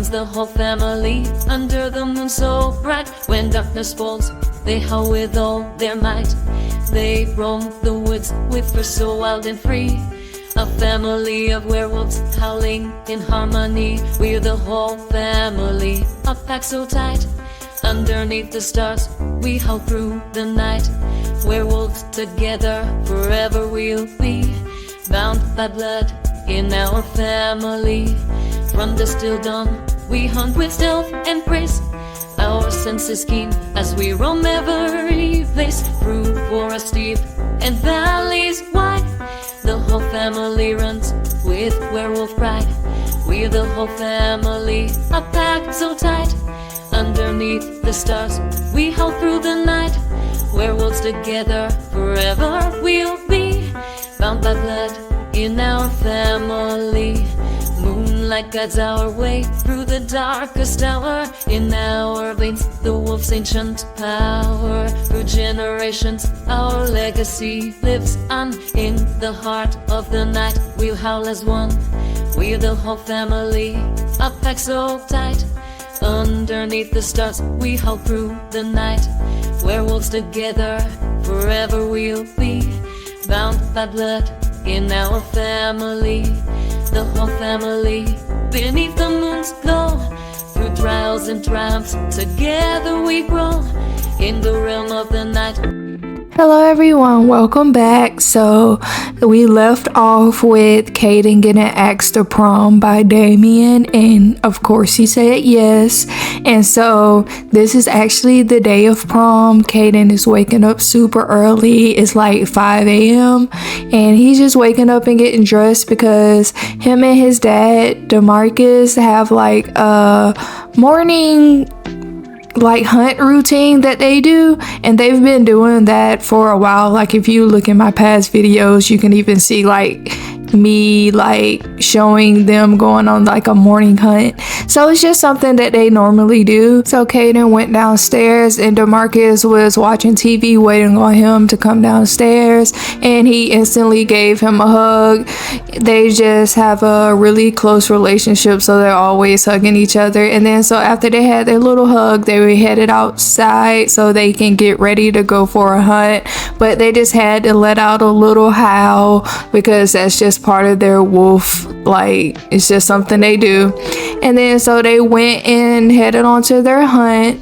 runs the whole family under the moon so bright. When darkness falls, they howl with all their might. They roam the woods with fur so wild and free. A family of werewolves howling in harmony. We're the whole family, a pack so tight. Underneath the stars, we howl through the night. Werewolves together, forever we'll be. Bound by blood in our family. From the still dawn, we hunt with stealth and grace. Our senses keen as we roam every place. Through forests deep and valleys wide, the whole family runs with werewolf pride. We're the whole family, a pack so tight. Underneath the stars, we howl through the night. Werewolves together, forever we'll be. Bound by blood in our family. Moonlight guides our way through the darkest hour. In our veins, the wolf's ancient power. Through generations, our legacy lives on. In the heart of the night, we'll howl as one. We're the whole family, a pack so tight. Underneath the stars, we howl through the night. Werewolves together, forever we'll be. Bound by blood in our family. The whole family, beneath the moon's glow. Through trials and triumphs, together we grow. In the realm of the night. Hello everyone, welcome back. So we left off with Caden getting asked to prom by Damien, and of course he said yes. And so this is actually the day of prom. Caden is waking up super early. It's like 5 a.m. and he's just waking up and getting dressed because him and his dad DeMarcus have like a morning hunt routine that they do, and they've been doing that for a while. Like if you look in my past videos, you can even see me showing them going on like a morning hunt. So it's just something that they normally do. So Caden went downstairs and DeMarcus was watching TV waiting on him to come downstairs, and he instantly gave him a hug. They just have a really close relationship, so they're always hugging each other. And then so after they had their little hug, they were headed outside so they can get ready to go for a hunt. But they just had to let out a little howl because that's just part of their wolf, it's just something they do. And then so they went and headed on to their hunt.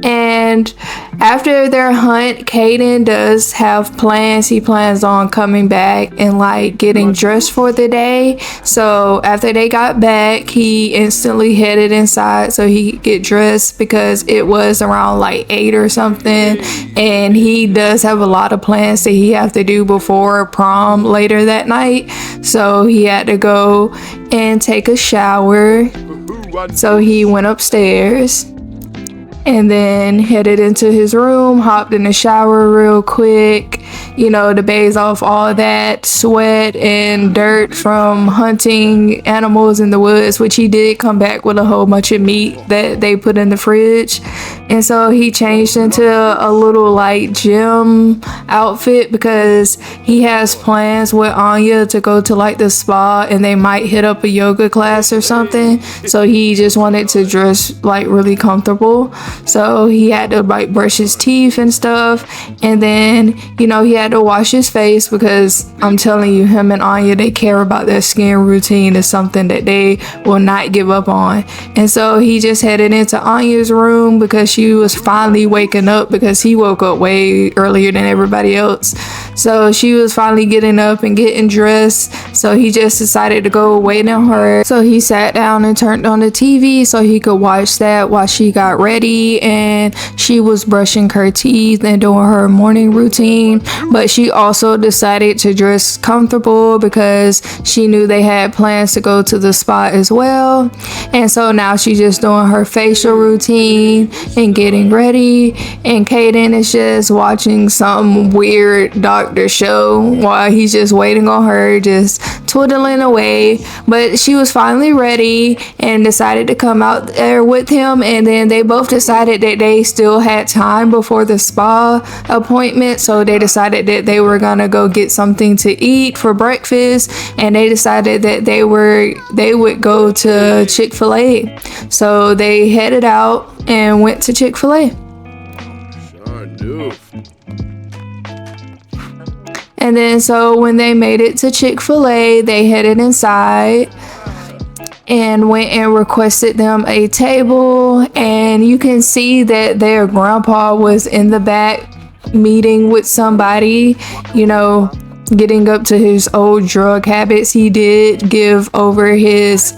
And after their hunt, Caden does have plans. He plans on coming back and getting dressed for the day. So after they got back, he instantly headed inside so he could get dressed because it was around 8 or something. And he does have a lot of plans that he have to do before prom later that night. So he had to go and take a shower. So he went upstairs and then headed into his room, hopped in the shower real quick, to bathe off all that sweat and dirt from hunting animals in the woods, which he did come back with a whole bunch of meat that they put in the fridge. And so he changed into a little gym outfit because he has plans with Anya to go to the spa, and they might hit up a yoga class or something. So he just wanted to dress really comfortable. So he had to brush his teeth and stuff, and then he had to wash his face because I'm telling you, him and Anya, they care about their skin routine. Is something that they will not give up on. And so he just headed into Anya's room because she was finally waking up because he woke up way earlier than everybody else. So she was finally getting up and getting dressed, so he just decided to go wait on her. So he sat down and turned on the TV so he could watch that while she got ready, and she was brushing her teeth and doing her morning routine. But she also decided to dress comfortable because she knew they had plans to go to the spa as well. And so now she's just doing her facial routine and getting ready, and Caden is just watching some weird doctor show while he's just waiting on her, just twiddling away, but she was finally ready and decided to come out there with him. And then they both decided that they still had time before the spa appointment, so they decided that they were gonna go get something to eat for breakfast, and they decided that they would go to Chick-fil-A. So they headed out and went to Chick-fil-A. And then so when they made it to Chick-fil-A, they headed inside and went and requested them a table. And you can see that their grandpa was in the back meeting with somebody, you know, getting up to his old drug habits. He did give over his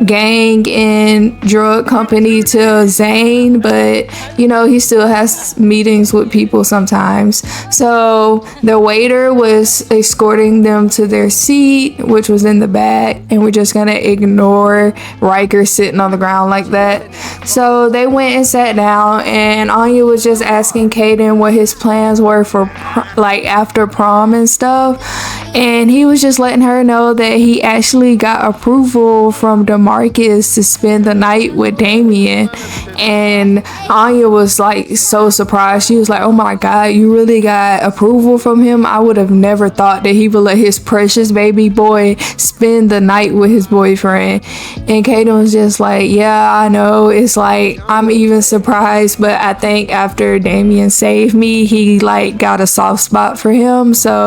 gang and drug company to Zane, but you know, he still has meetings with people sometimes. So the waiter was escorting them to their seat, which was in the back, and we're just gonna ignore Riker sitting on the ground like that. So they went and sat down, and Anya was just asking Caden what his plans were for like after prom and stuff, and he was just letting her know that he actually got approval from DeMarcus to spend the night with Damien. And Anya was like so surprised. She was like, oh my god, you really got approval from him? I would have never thought that he would let his precious baby boy spend the night with his boyfriend. And Caden was just like, yeah, I know, it's like I'm even surprised, but I think after Damien saved me, he like got a soft spot for him, so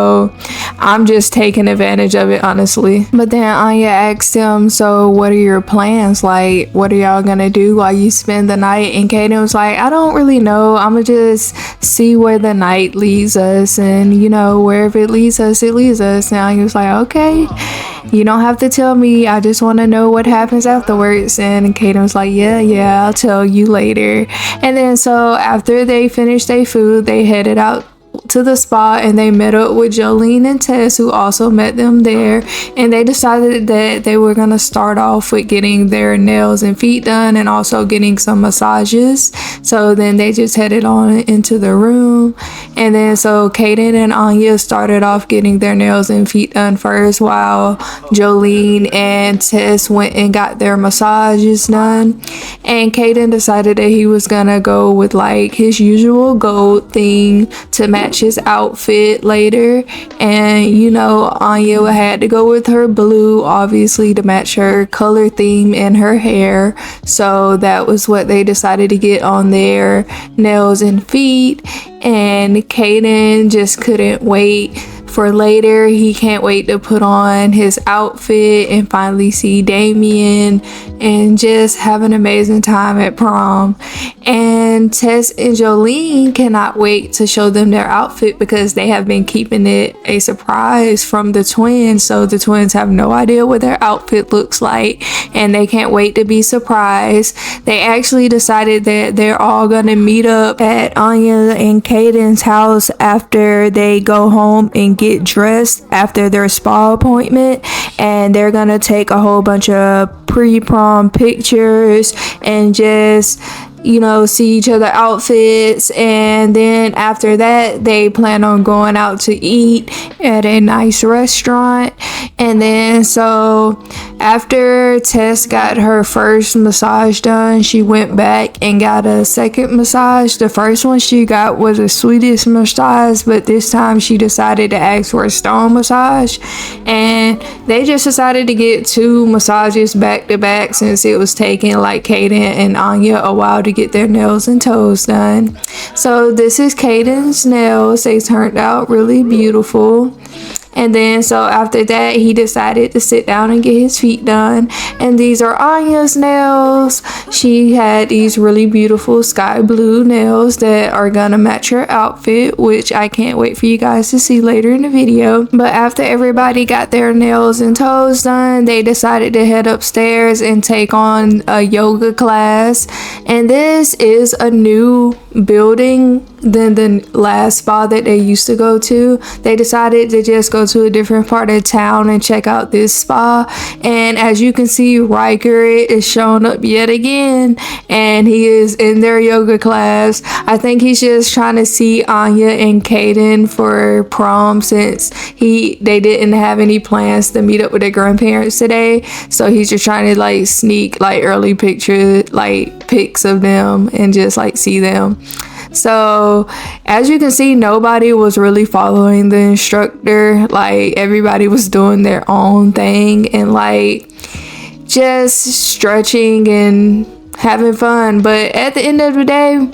I'm just taking advantage of it, honestly. But then Anya asked him, so what are your plans? Like, what are y'all gonna do while you spend the night? And Caden was like, I don't really know, I'm gonna just see where the night leads us, and you know, wherever it leads us, it leads us. And Anya was like, okay, you don't have to tell me, I just want to know what happens afterwards. And Caden was like, yeah, I'll tell you later. And then so after they finished their food, they headed out to the spa, and they met up with Jolene and Tess, who also met them there. And they decided that they were gonna start off with getting their nails and feet done, and also getting some massages. So then they just headed on into the room, and then so Caden and Anya started off getting their nails and feet done first, while Jolene and Tess went and got their massages done. And Caden decided that he was gonna go with like his usual gold thing to match his outfit later. And you know, Anya had to go with her blue, obviously, to match her color theme in her hair. So that was what they decided to get on their nails and feet. And Caden just couldn't wait for later. He can't wait to put on his outfit and finally see Damien and just have an amazing time at prom. And Tess and Jolene cannot wait to show them their outfit, because they have been keeping it a surprise from the twins, so the twins have no idea what their outfit looks like, and they can't wait to be surprised. They actually decided that they're all gonna meet up at Anya and Caden's house after they go home and get dressed after their spa appointment, and they're gonna take a whole bunch of pre-prom pictures and just, you know, see each other outfits. And then after that, they plan on going out to eat at a nice restaurant. And then so after Tess got her first massage done, she went back and got a second massage. The first one she got was a Swedish massage, but this time she decided to ask for a stone massage, and they just decided to get 2 massages back to back, since it was taking like Caden and Anya a while to get their nails and toes done. So this is Caden's nails. They turned out really beautiful. And then so after that, he decided to sit down and get his feet done. And these are Anya's nails. She had these really beautiful sky blue nails that are gonna match her outfit, which I can't wait for you guys to see later in the video. But after everybody got their nails and toes done, they decided to head upstairs and take on a yoga class. And this is a new building than the last spa that they used to go to. They decided to just go to a different part of town and check out this spa. And as you can see, Riker is showing up yet again, and he is in their yoga class. I think he's just trying to see Anya and Caden for prom, since they didn't have any plans to meet up with their grandparents today. So he's just trying to like sneak like early pics of them and just like see them. So as you can see, nobody was really following the instructor. Like everybody was doing their own thing and like just stretching and having fun. But at the end of the day,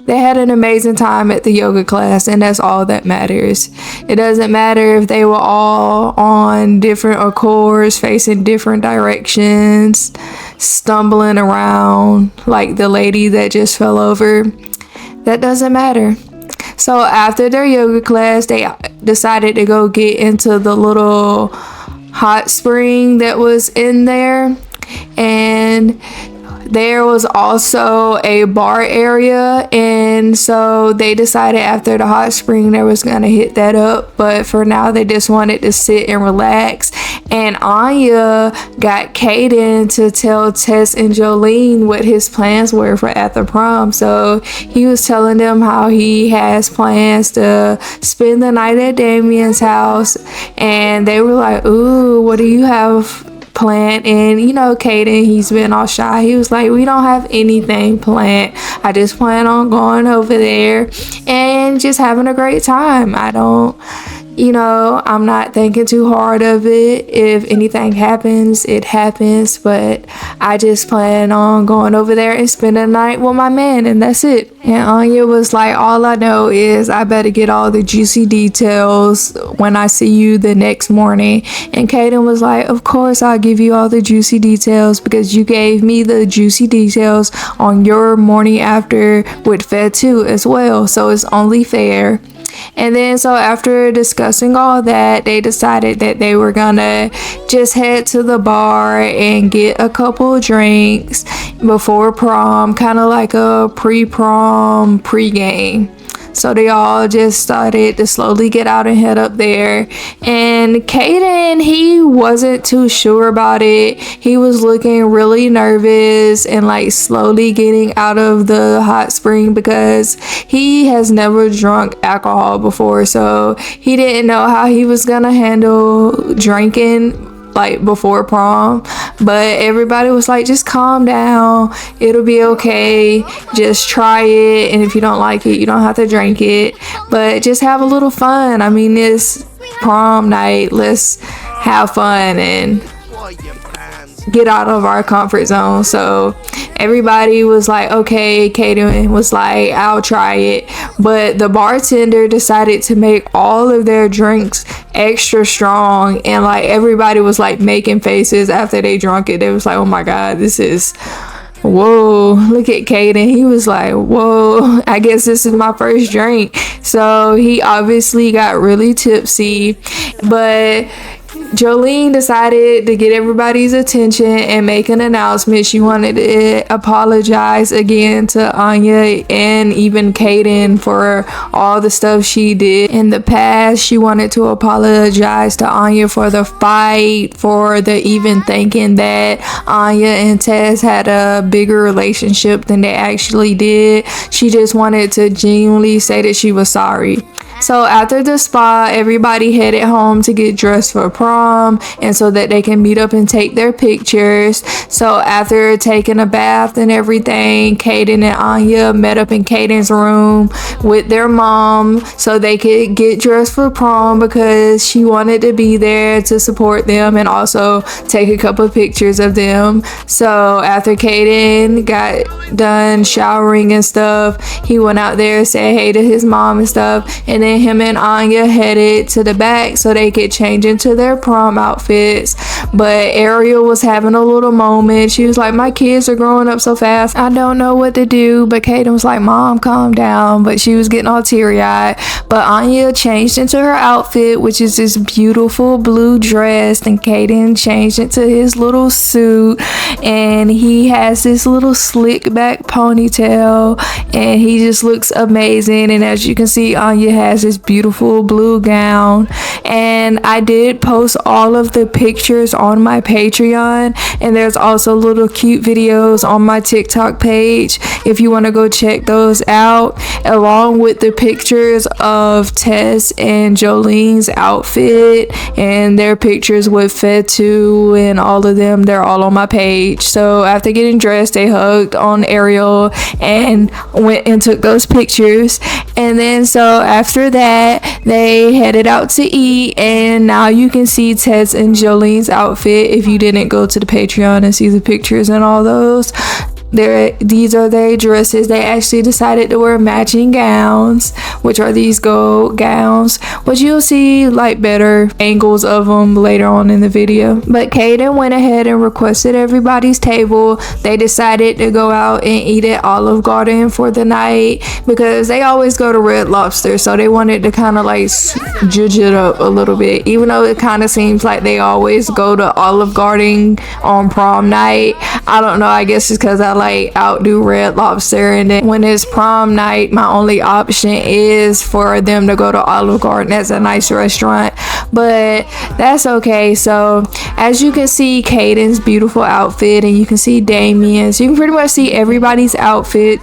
they had an amazing time at the yoga class, and that's all that matters. It doesn't matter if they were all on different accords, facing different directions, stumbling around like the lady that just fell over. That doesn't matter. So after their yoga class, they decided to go get into the little hot spring that was in there. And there was also a bar area, and so they decided after the hot spring they was gonna hit that up, but for now they just wanted to sit and relax. And Anya got Caden to tell Tess and Jolene what his plans were for after prom. So he was telling them how he has plans to spend the night at Damien's house, and they were like, ooh, what do you have planned? And you know, Caden, he's been all shy. He was like, we don't have anything planned. I just plan on going over there and just having a great time. I'm not thinking too hard of it. If anything happens, it happens, but I just plan on going over there and spending the night with my man, and that's it. And Anya was like, all I know is I better get all the juicy details when I see you the next morning. And Caden was like, of course I'll give you all the juicy details, because you gave me the juicy details on your morning after with Fed 2 as well, so it's only fair. And then so after discussing all that, they decided that they were gonna just head to the bar and get a couple drinks before prom, kind of like a pre-prom pre-game. So they all just started to slowly get out and head up there. And Caden, he wasn't too sure about it. He was looking really nervous and like slowly getting out of the hot spring, because he has never drunk alcohol before. So he didn't know how he was gonna handle drinking like before prom. But everybody was like, just calm down, it'll be okay, just try it, and if you don't like it, you don't have to drink it, but just have a little fun. I mean, it's prom night, let's have fun and get out of our comfort zone. So everybody was like, okay. Caden was like, I'll try it. But the bartender decided to make all of their drinks extra strong, and like everybody was like making faces after they drunk it. They was like, oh my god, this is, whoa, look at Caden. He was like, whoa, I guess this is my first drink. So he obviously got really tipsy. But Jolene decided to get everybody's attention and make an announcement. She wanted to apologize again to Anya and even Caden for all the stuff she did in the past. She wanted to apologize to Anya for the fight, for the even thinking that Anya and Tess had a bigger relationship than they actually did. She just wanted to genuinely say that she was sorry. So after the spa, everybody headed home to get dressed for prom, and so that they can meet up and take their pictures. So after taking a bath and everything, Caden and Anya met up in Caden's room with their mom so they could get dressed for prom, because she wanted to be there to support them and also take a couple pictures of them. So after Caden got done showering and stuff, he went out there, said hey to his mom and stuff, and then then him and Anya headed to the back so they could change into their prom outfits. But Ariel was having a little moment. She was like, my kids are growing up so fast, I don't know what to do. But Caden was like, Mom, calm down. But she was getting all teary-eyed. But Anya changed into her outfit, which is this beautiful blue dress, and Caden changed into his little suit, and he has this little slick back ponytail, and he just looks amazing. And as you can see, Anya has this beautiful blue gown. And I did post all of the pictures on my Patreon, and there's also little cute videos on my TikTok page if you want to go check those out, along with the pictures of Tess and Jolene's outfit and their pictures with Fetu and all of them. They're all on my page. So after getting dressed, they hugged on Ariel and went and took those pictures. And then so after that, they headed out to eat, and now you can see Tess and Jolene's outfit if you didn't go to the Patreon and see the pictures and all those. These are their dresses. They actually decided to wear matching gowns, which are these gold gowns, which you'll see like better angles of them later on in the video. But Caden went ahead and requested everybody's table. They decided to go out and eat at Olive Garden for the night because they always go to Red Lobster, so they wanted to kind of like judge it up a little bit, even though it kind of seems like they always go to Olive Garden on prom night. I don't know, I guess it's because I like outdo Red Lobster, and then when it's prom night, my only option is for them to go to Olive Garden. That's a nice restaurant, but that's okay. So as you can see Caden's beautiful outfit, and you can see Damien's, you can pretty much see everybody's outfit,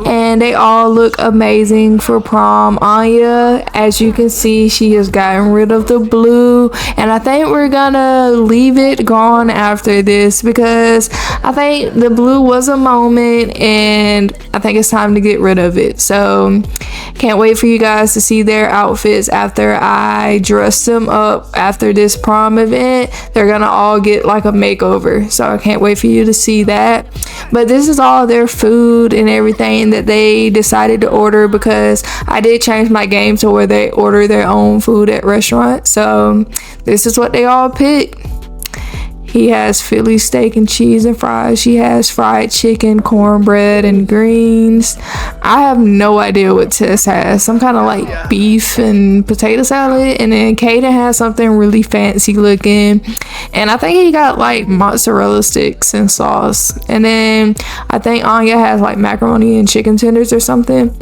and they all look amazing for prom. Anya, as you can see, she has gotten rid of the blue, and I think we're gonna leave it gone after this because I think the blue was a moment, and I think it's time to get rid of it. So can't wait for you guys to see their outfits after I dress them up after this prom event. They're gonna all get like a makeover, so I can't wait for you to see that. But this is all their food and everything that they decided to order, because I did change my game to where they order their own food at restaurants. So this is what they all picked. He has Philly steak and cheese and fries. She has fried chicken, cornbread, and greens. I have no idea what Tess has. Some kind of like beef and potato salad. And then Caden has something really fancy looking. And I think he got like mozzarella sticks and sauce. And then I think Anya has like macaroni and chicken tenders or something.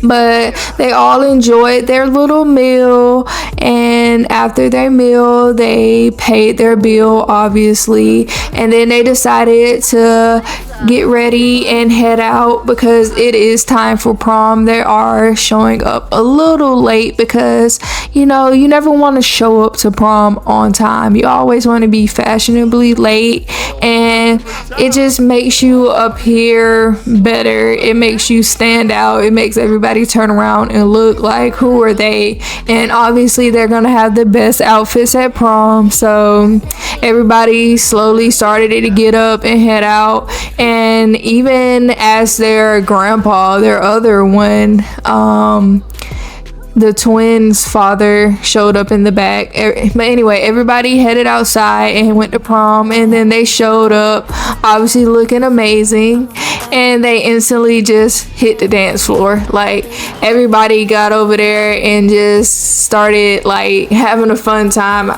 But they all enjoyed their little meal, and after their meal they paid their bill, obviously, and then they decided to get ready and head out because it is time for prom. They are showing up a little late because, you know, you never want to show up to prom on time. You always want to be fashionably late, and it just makes you appear better. It makes you stand out. It makes everybody turn around and look like, who are they? And obviously they're gonna have the best outfits at prom. So everybody slowly started to get up and head out, and even as their grandpa, their other one, the twins' father, showed up in the back. But anyway, everybody headed outside and went to prom, and then they showed up obviously looking amazing, and they instantly just hit the dance floor. Like, everybody got over there and just started like having a fun time.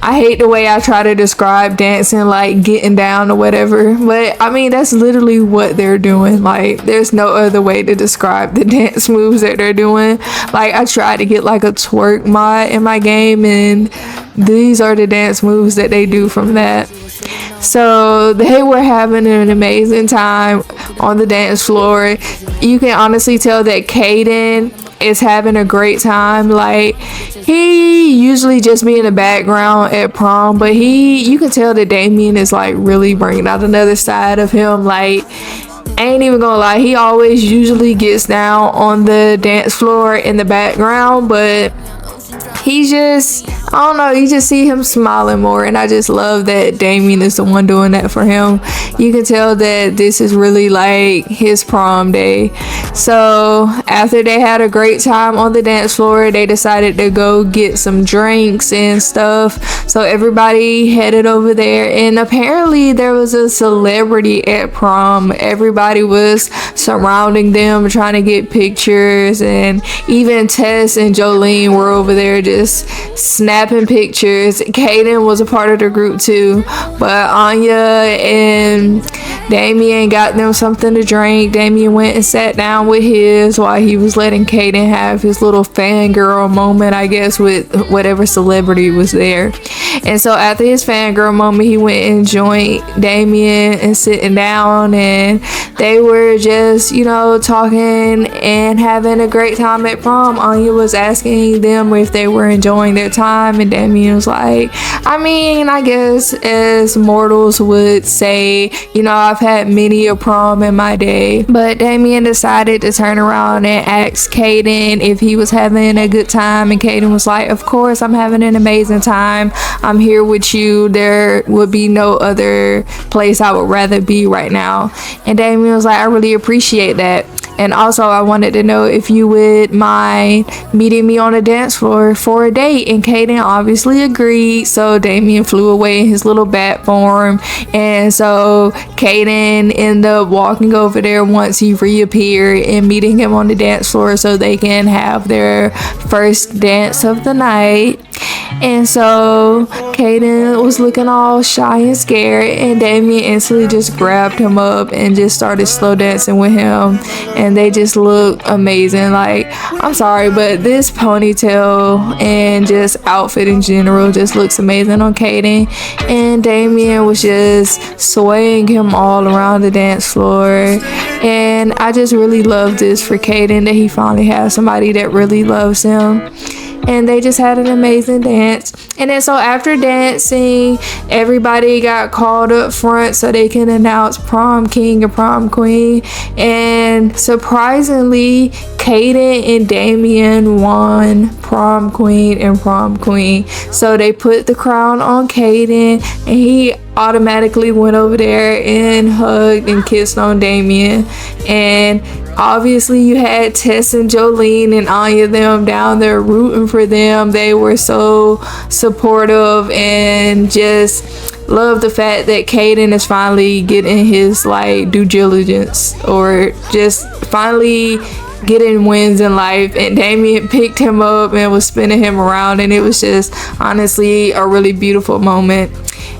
I hate the way I try to describe dancing, like getting down or whatever, but I mean, that's literally what they're doing. Like, there's no other way to describe the dance moves that they're doing. Like, I tried to get like a twerk mod in my game, and these are the dance moves that they do from that. So they were having an amazing time on the dance floor. You can honestly tell that Caden is having a great time. Like, he usually just be in the background at prom, but you can tell that Damien is like really bringing out another side of him. Like, I ain't even gonna lie, he always usually gets down on the dance floor in the background, but he's just, I don't know, you just see him smiling more, and I just love that Damien is the one doing that for him. You can tell that this is really like his prom day. So after they had a great time on the dance floor, they decided to go get some drinks and stuff. So everybody headed over there, and apparently there was a celebrity at prom. Everybody was surrounding them trying to get pictures, and even Tess and Jolene were over there just snapping pictures. Caden was a part of the group too, but Anya and Damien got them something to drink. Damien went and sat down with his while he was letting Caden have his little fangirl moment, I guess, with whatever celebrity was there. And so after his fangirl moment, he went and joined Damien and sitting down, and they were just, you know, talking and having a great time at prom. Anya was asking them if they were enjoying their time, and Damien was like, I mean, I guess as mortals would say, you know, I've had many a prom in my day. But Damien decided to turn around and ask Caden if he was having a good time, and Caden was like, of course I'm having an amazing time. I'm here with you. There would be no other place I would rather be right now. And Damien was like, I really appreciate that. And also, I wanted to know if you would mind meeting me on the dance floor for a date. And Caden obviously agreed. So Damien flew away in his little bat form. And so Caden ended up walking over there once he reappeared and meeting him on the dance floor so they can have their first dance of the night. And so Caden was looking all shy and scared, and Damien instantly just grabbed him up and just started slow dancing with him, and they just looked amazing. Like, I'm sorry, but this ponytail and just outfit in general just looks amazing on Caden, and Damien was just swaying him all around the dance floor. And I just really love this for Caden, that he finally has somebody that really loves him. And they just had an amazing dance. And then so after dancing, everybody got called up front so they can announce prom king and prom queen. And surprisingly, Caden and Damien won prom queen and prom queen. So they put the crown on Caden, and he automatically went over there and hugged and kissed on Damien. And obviously you had Tess and Jolene and Anya them down there rooting for them. They were so supportive and just love the fact that Caden is finally getting his like due diligence, or just finally getting wins in life. And Damien picked him up and was spinning him around, and it was just honestly a really beautiful moment.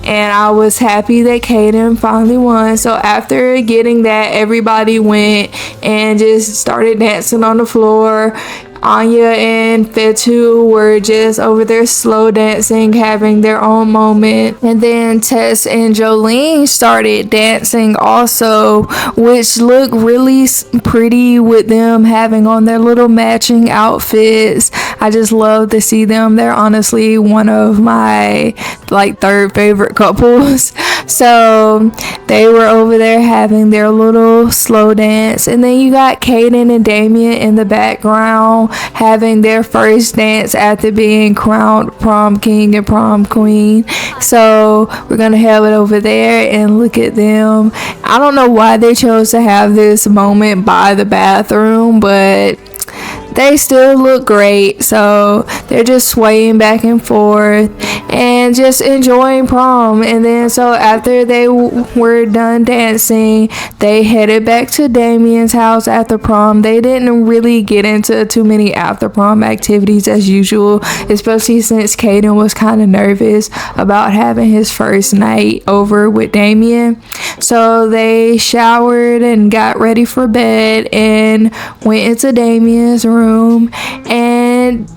And I was happy that Caden finally won. So after getting that, everybody went and just started dancing on the floor. Anya and Fetu were just over there slow dancing, having their own moment. And then Tess and Jolene started dancing also, which looked really pretty with them having on their little matching outfits. I just love to see them. They're honestly one of my like third favorite couples. So they were over there having their little slow dance. And then you got Caden and Damien in the background having their first dance after being crowned prom king and prom queen. So we're gonna have it over there and look at them. I don't know why they chose to have this moment by the bathroom, but they still look great. So they're just swaying back and forth and just enjoying prom. And then so after they were done dancing, they headed back to Damien's house after prom. They didn't really get into too many after prom activities as usual, especially since Caden was kind of nervous about having his first night over with Damien. So they showered and got ready for bed and went into Damien's room. And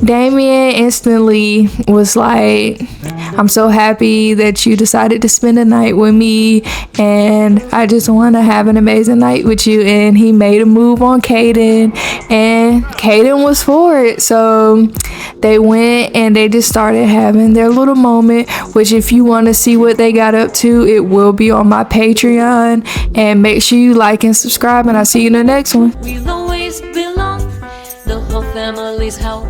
Damien instantly was like, I'm so happy that you decided to spend the night with me, and I just want to have an amazing night with you. And he made a move on Caden, and Caden was for it. So they went and they just started having their little moment, which if you want to see what they got up to, it will be on my Patreon. And make sure you like and subscribe, and I'll see you in the next one. We'll always belong, the whole family's help.